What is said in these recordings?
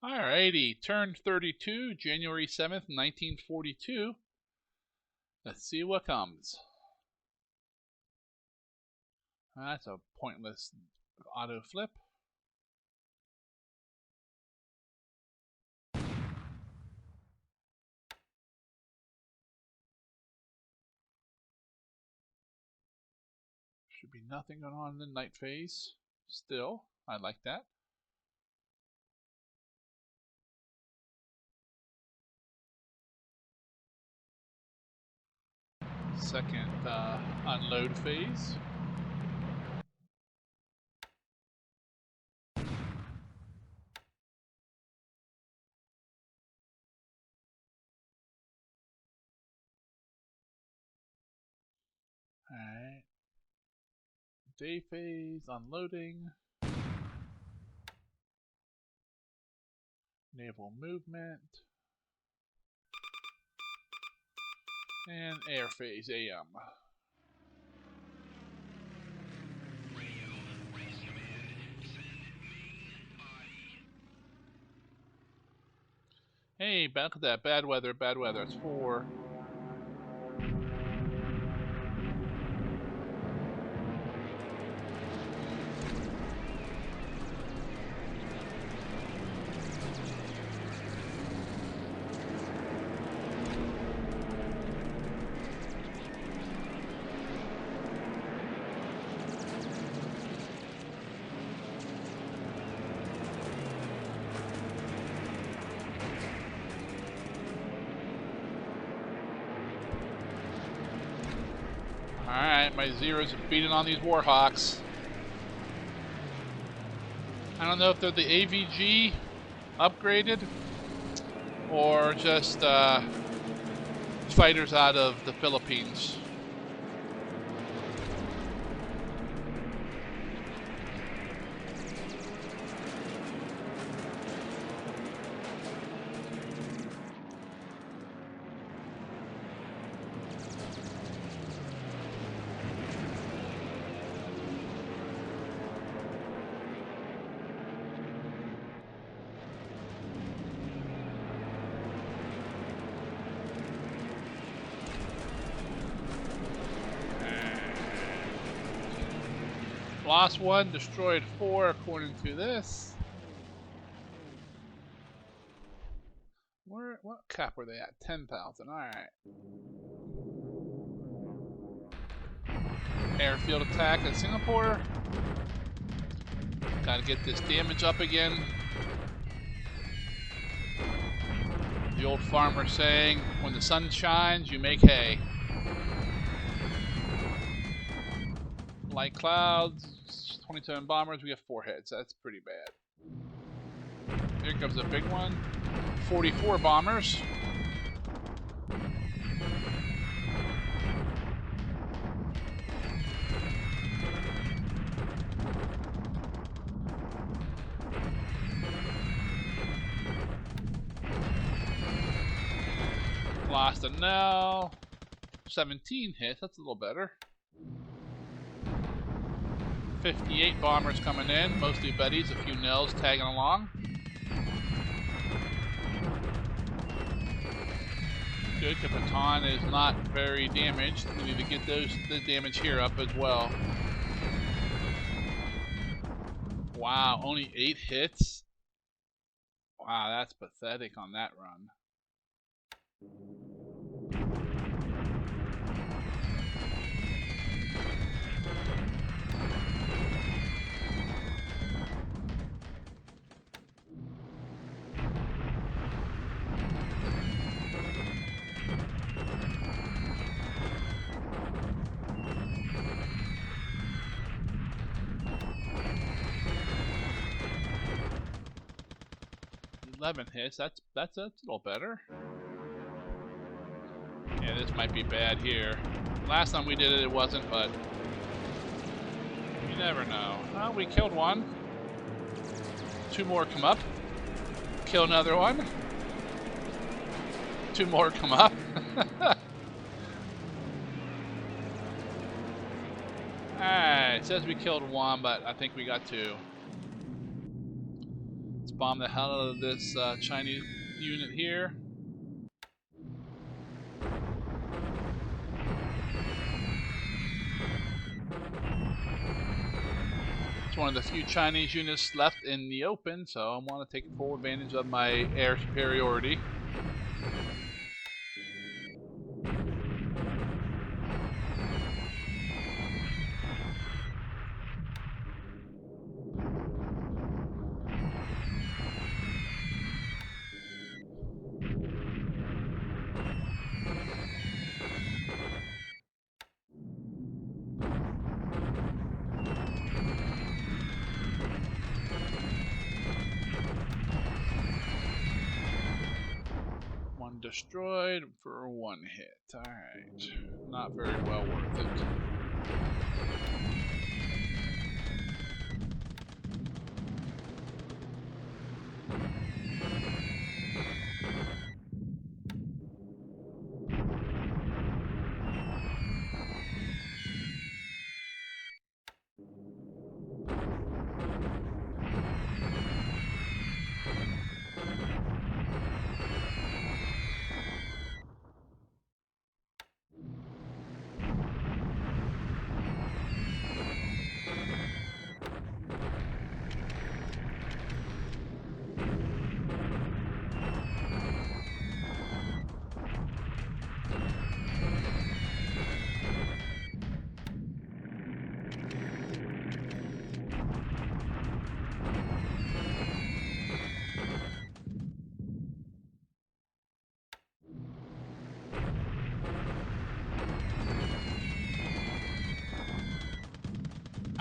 Alrighty, turn 32, January 7th, 1942. Let's see what comes. That's a pointless auto flip. Should be nothing going on in the night phase. Still, I like that. Second unload phase. Alright. Day phase, unloading. Naval movement. And air phase AM. Hey, back at that. Bad weather, bad weather. It's 4. Alright, my Zeros are beating on these Warhawks. I don't know if they're the AVG upgraded or just fighters out of the Philippines. Lost 1, destroyed 4 according to this. What cap were they at? 10,000. Alright. Airfield attack at Singapore. Gotta get this damage up again. The old farmer saying, when the sun shines, you make hay. Light clouds, 27 bombers, we have 4 hits. That's pretty bad. Here comes a big one. 44 bombers. Lost a Nell. 17 hits, that's a little better. 58 bombers coming in, mostly Bettys, a few Nells tagging along. Good, the Bataan is not very damaged. We need to get the damage here up as well. Wow, only 8 hits? Wow, that's pathetic on that run. Hits. That's a little better. Yeah, this might be bad here. Last time we did it, it wasn't, but you never know. Well, we killed one. 2 more come up. Kill another one. 2 more come up. Alright, it says we killed 1, but I think we got 2. Let's bomb the hell out of this Chinese unit here. It's one of the few Chinese units left in the open, so I want to take full advantage of my air superiority. Destroyed for 1 hit. Alright. Not very well worth it.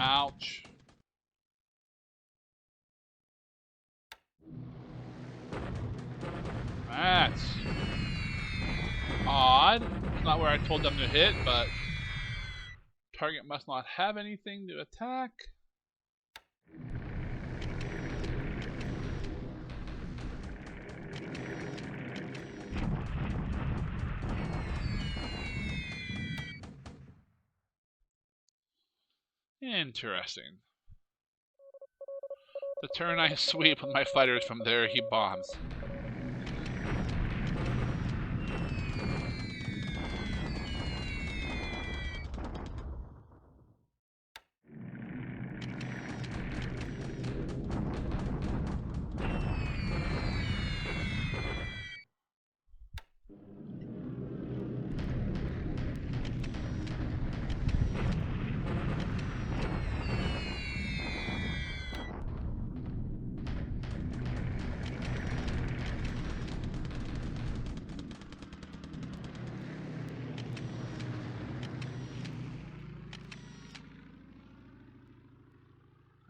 Ouch. That's odd. It's not where I told them to hit, but target must not have anything to attack. Interesting. The turn I sweep with my fighters from there, he bombs.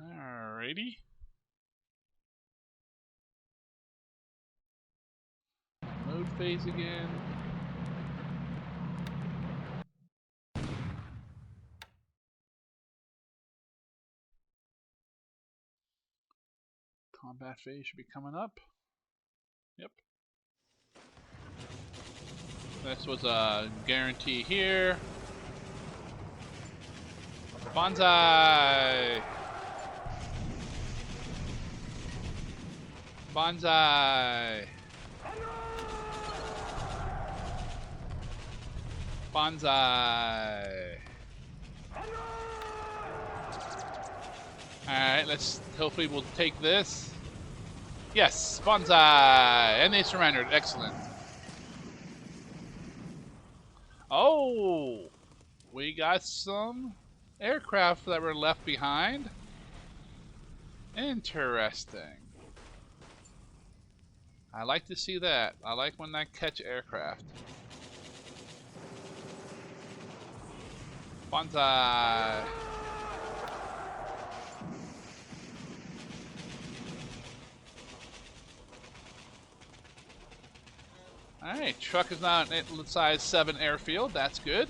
Alrighty. Mode phase again. Combat phase should be coming up. Yep. This was a guarantee here. Bonsai! Bonsai! Bonsai! Alright, let's hopefully we'll take this. Yes, bonsai! And they surrendered. Excellent. Oh! We got some aircraft that were left behind. Interesting. I like to see that. I like when I catch aircraft. Bonsai! Alright, truck is now an size 7 airfield. That's good.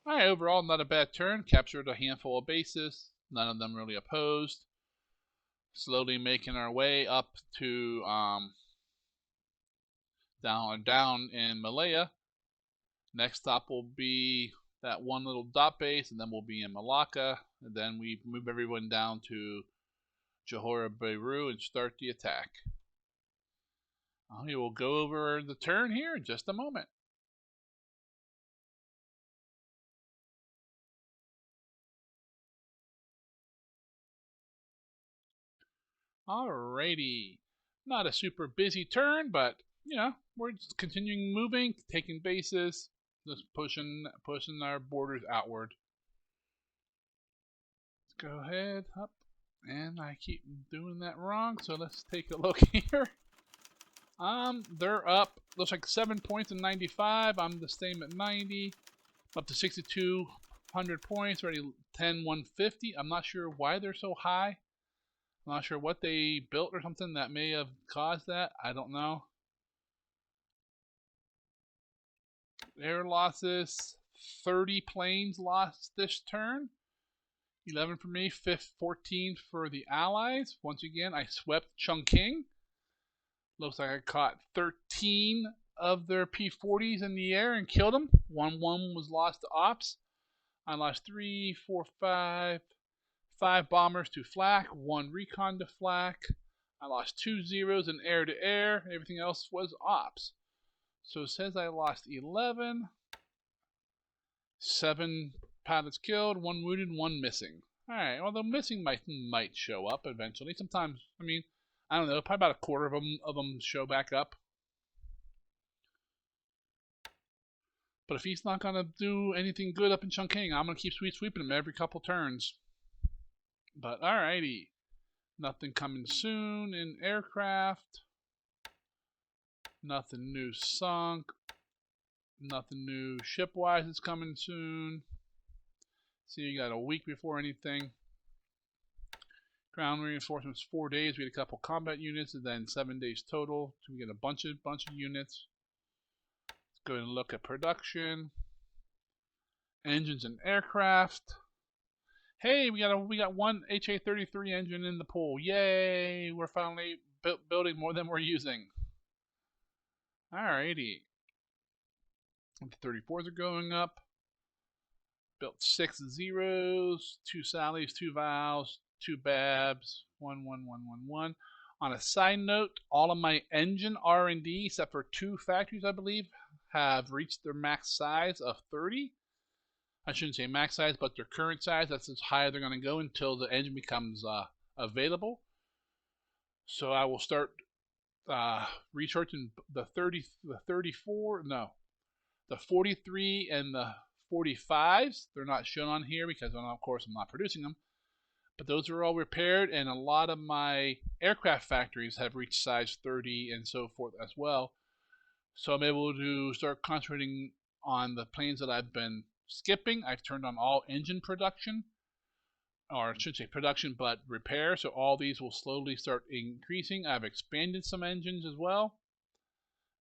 Alright, overall not a bad turn. Captured a handful of bases. None of them really opposed. Slowly making our way up to down in Malaya. Next stop will be that one little dot base, and then we'll be in Malacca, and then we move everyone down to Johor Bahru and start the attack. We will go over the turn here in just a moment. Alrighty. Not a super busy turn, but, you know, we're just continuing moving, taking bases, just pushing our borders outward. Let's go ahead, up. And I keep doing that wrong, so let's take a look here. They're up, looks like 7 points in 95. I'm the same at 90. Up to 6,200 points, already 10,150. I'm not sure why they're so high. I'm not sure what they built or something that may have caused that. I don't know. Air losses, 30 planes lost this turn. 11 for me, 14 for the Allies. Once again, I swept Chongqing. Looks like I caught 13 of their P-40s in the air and killed them. One was lost to ops. I lost 3, 4, 5 bombers to flak, 1 recon to flak. I lost 2 zeros in air to air. Everything else was ops. So it says I lost 11. 7 pilots killed, 1 wounded, 1 missing. Alright, well the missing might show up eventually. Sometimes, I mean, I don't know, probably about a quarter of them show back up. But if he's not going to do anything good up in Chongqing, I'm going to keep sweeping him every couple turns. But alrighty. Nothing coming soon in aircraft. Nothing new sunk. Nothing new ship-wise is coming soon. See, you got a week before anything. Ground reinforcements 4 days. We had a couple combat units, and then 7 days total. So we get a bunch of units. Let's go and look at production. Engines and aircraft. Hey, we got one HA-33 engine in the pool. Yay! We're finally building more than we're using. Alrighty. The 34s are going up. Built 6 zeros, 2 Sallys, 2 Vals, 2 Babs, 1, 1, 1, 1, 1. On a side note, all of my engine R&D, except for 2 factories, I believe, have reached their max size of 30. I shouldn't say max size, but their current size. That's as high they're going to go until the engine becomes available. So I will start researching the 43 and the 45s. They're not shown on here because, of course, I'm not producing them. But those are all repaired, and a lot of my aircraft factories have reached size 30 and so forth as well. So I'm able to start concentrating on the planes that I've been skipping. I've turned on all engine production, or I should say production, but repair. So all these will slowly start increasing. I've expanded some engines as well,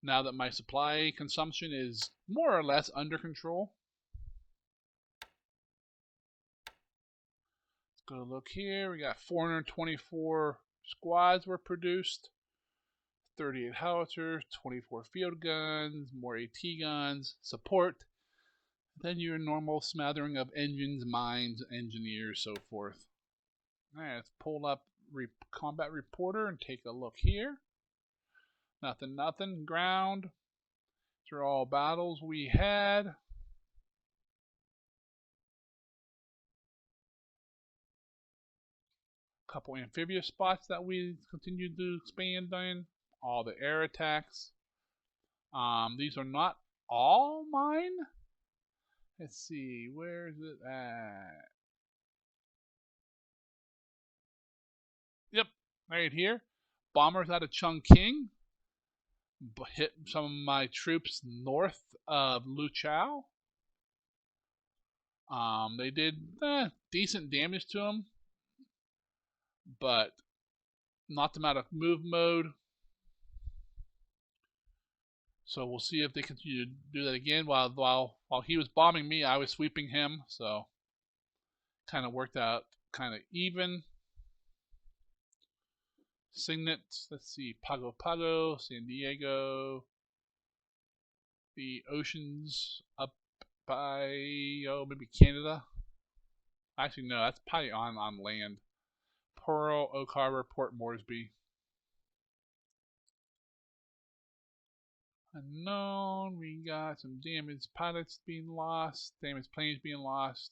now that my supply consumption is more or less under control. Let's go look here. We got 424 squads were produced, 38 howitzers, 24 field guns, more AT guns, support, then your normal smattering of engines, mines, engineers, so forth. Alright, let's pull up combat reporter and take a look here. Nothing, ground. These are all battles we had. Couple amphibious spots that we continued to expand in. All the air attacks. These are not all mine. Let's see, where is it at? Yep, right here. Bombers out of Chongqing hit some of my troops north of Luchao. They did decent damage to them, but knocked them out of move mode. So we'll see if they continue to do that again. While he was bombing me, I was sweeping him. So kind of worked out kind of even. Signet, let's see, Pago Pago, San Diego. the oceans up by, oh, maybe Canada. Actually, no, that's probably on land. Pearl, Oak Harbor, Port Moresby. Unknown. We got some damaged pilots being lost, damaged planes being lost.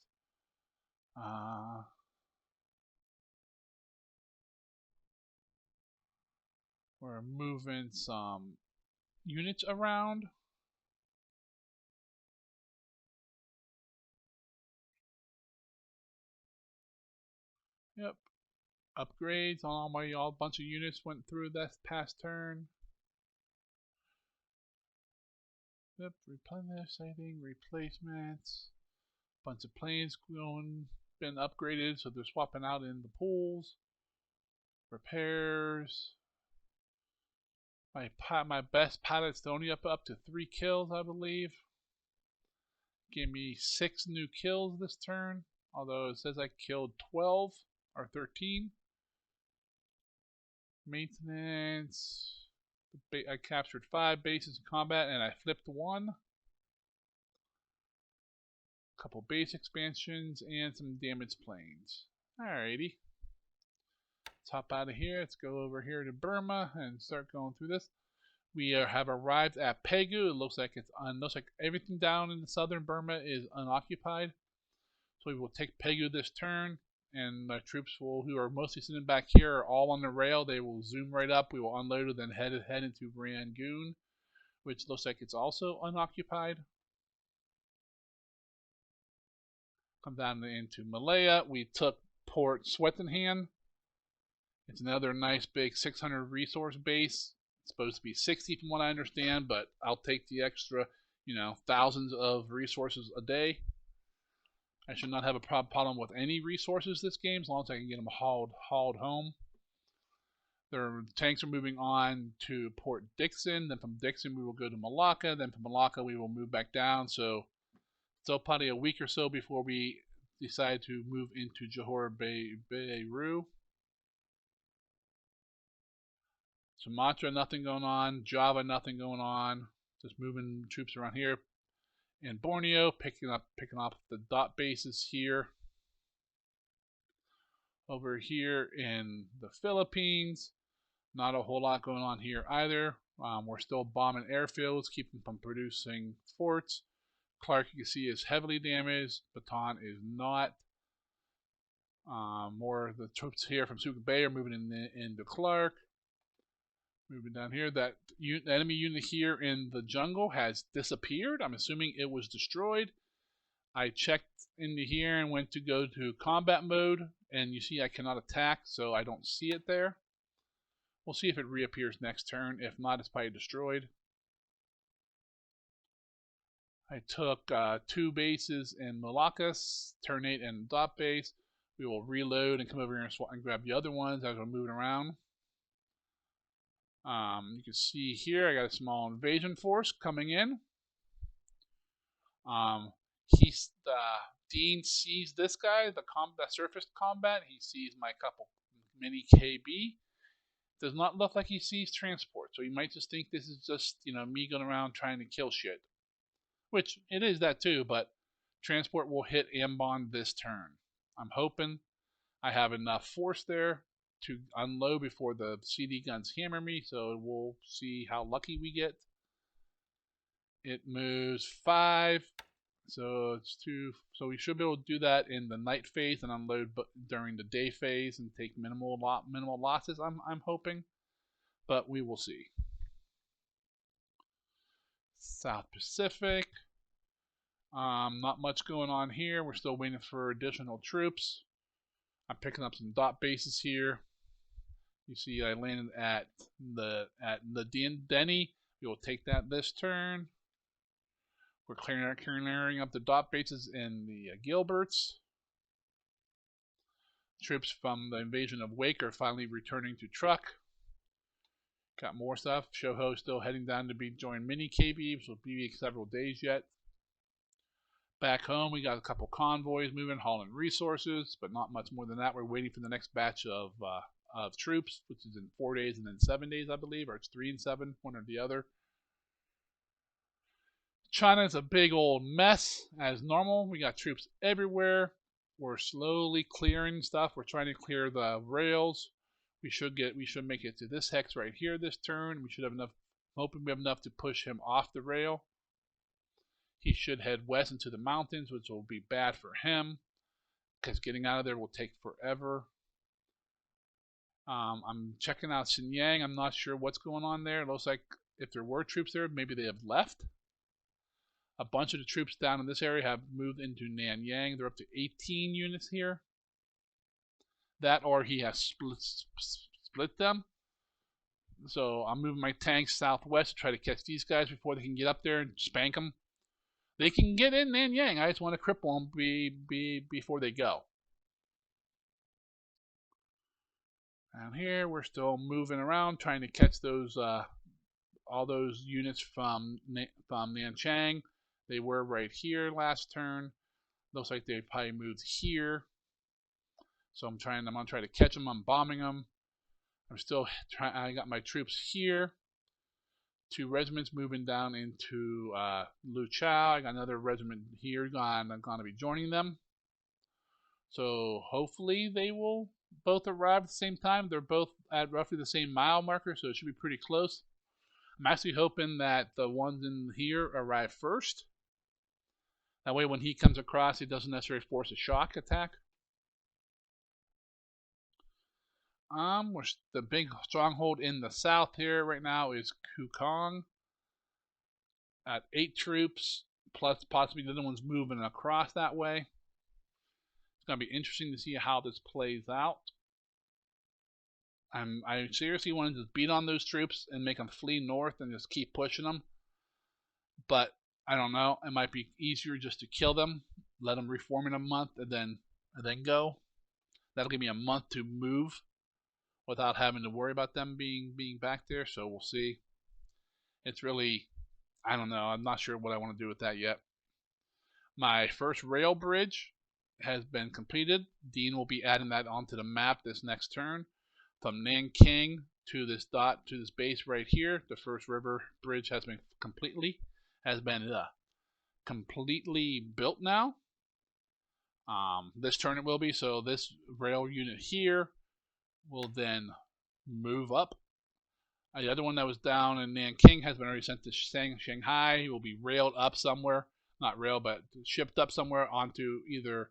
We're moving some units around. Yep. Upgrades on all bunch of units went through that past turn. Yep. Replenish, sighting, replacements. Bunch of planes been upgraded, so they're swapping out in the pools. Repairs. My best pilot's only up to 3 kills, I believe. Gave me 6 new kills this turn, although it says I killed 12 or 13. Maintenance. I captured 5 bases in combat and I flipped 1. A couple base expansions and some damaged planes. Alrighty. Let's hop out of here. Let's go over here to Burma and start going through this. We have arrived at Pegu. It looks like looks like everything down in the southern Burma is unoccupied. So we will take Pegu this turn, and the troops who are mostly sitting back here are all on the rail. They will zoom right up. We will unload and then head into Rangoon, which looks like it's also unoccupied. Come down into Malaya. We took Port Swettenham. It's another nice big 600 resource base. It's supposed to be 60 from what I understand, but I'll take the extra, thousands of resources a day. I should not have a problem with any resources this game, as long as I can get them hauled home. Their tanks are moving on to Port Dixon. Then from Dixon we will go to Malacca. Then from Malacca we will move back down. So still probably a week or so before we decide to move into Johor Bahru. Sumatra, nothing going on. Java, nothing going on. Just moving troops around here. In Borneo, picking up the dot bases here. Over here in the Philippines, not a whole lot going on here either. We're still bombing airfields, keeping from producing forts. Clark, you can see, is heavily damaged. Bataan is not. More of the troops here from Subic Bay are moving into Clark. Moving down here, that enemy unit here in the jungle has disappeared. I'm assuming it was destroyed. I checked into here and went to go to combat mode, and you see I cannot attack, so I don't see it there. We'll see if it reappears next turn. If not, it's probably destroyed. I took 2 bases in Malacca, turn 8 and dot base. We will reload and come over here and grab the other ones as we're moving around. You can see here I got a small invasion force coming in. Dean sees this guy, the surface combat. He sees my couple mini KB. Does not look like he sees transport, so he might just think this is just me going around trying to kill shit. Which it is that too, but transport will hit Ambon this turn. I'm hoping I have enough force there to unload before the CD guns hammer me, so we'll see how lucky we get. It moves 5, so it's 2. So we should be able to do that in the night phase and unload during the day phase and take minimal losses. I'm hoping, but we will see. South Pacific. Not much going on here. We're still waiting for additional troops. I'm picking up some dot bases here. You see I landed at the Deaniks. We will take that this turn. We're clearing up the dot bases in the Gilberts. Troops from the invasion of Wake are finally returning to truck. Got more stuff. Shoho still heading down to join mini KB, which will be several days yet. Back home, we got a couple convoys moving, hauling resources, but not much more than that. We're waiting for the next batch of troops, which is in 4 days and then 7 days, I believe, or it's 3 and 7, one or the other. China's a big old mess as normal. We got troops everywhere. We're slowly clearing stuff. We're trying to clear the rails. We should make it to this hex right here this turn. We should have enough. I'm hoping we have enough to push him off the rail. He should head west into the mountains, which will be bad for him because getting out of there will take forever. I'm checking out Xinjiang. I'm not sure what's going on there. It looks like if there were troops there, maybe they have left. A bunch of the troops down in this area have moved into Nanyang. They're up to 18 units here. That or he has split them. So I'm moving my tanks southwest to try to catch these guys before they can get up there and spank them. They can get in Nanyang. I just want to cripple them before they go. Down here, we're still moving around, trying to catch those all those units from Nanchang. They were right here last turn. Looks like they probably moved here. So I'm gonna try to catch them. I'm bombing them. I'm still trying. I got my troops here. 2 regiments moving down into Luchao. I got another regiment here. I'm gonna be joining them. So hopefully they will both arrive at the same time. They're both at roughly the same mile marker, so it should be pretty close. I'm actually hoping that the ones in here arrive first. That way when he comes across, he doesn't necessarily force a shock attack. The big stronghold in the south here right now is Kukong. At 8 troops, plus possibly the other one's moving across that way. It's going to be interesting to see how this plays out. I seriously want to just beat on those troops and make them flee north and just keep pushing them. But I don't know. It might be easier just to kill them, let them reform in a month, and then go. That'll give me a month to move without having to worry about them being back there. So we'll see. It's really, I don't know. I'm not sure what I want to do with that yet. My first rail bridge has been completed. Dean will be adding that onto the map this next turn. From Nanking to this base right here, the first river bridge has been completely built now. This turn it will be. So this rail unit here will then move up. The other one that was down in Nanking has been already sent to Shanghai. He will be railed up somewhere. Not railed, but shipped up somewhere onto either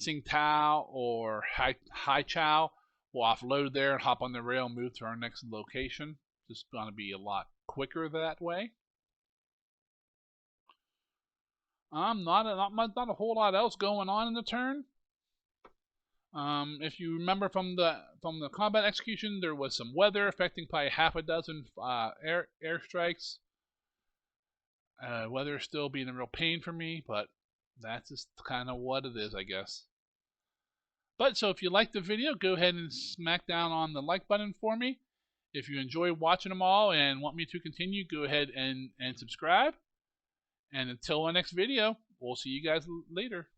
Tsingtao or Haichao. We'll offload there and hop on the rail and move to our next location. It's going to be a lot quicker that way. Not a whole lot else going on in the turn. If you remember from the combat execution, there was some weather affecting probably half a dozen airstrikes. Weather still being a real pain for me, but that's just kind of what it is, I guess. But so if you liked the video, go ahead and smack down on the like button for me. If you enjoy watching them all and want me to continue, go ahead and subscribe. And until our next video, we'll see you guys later.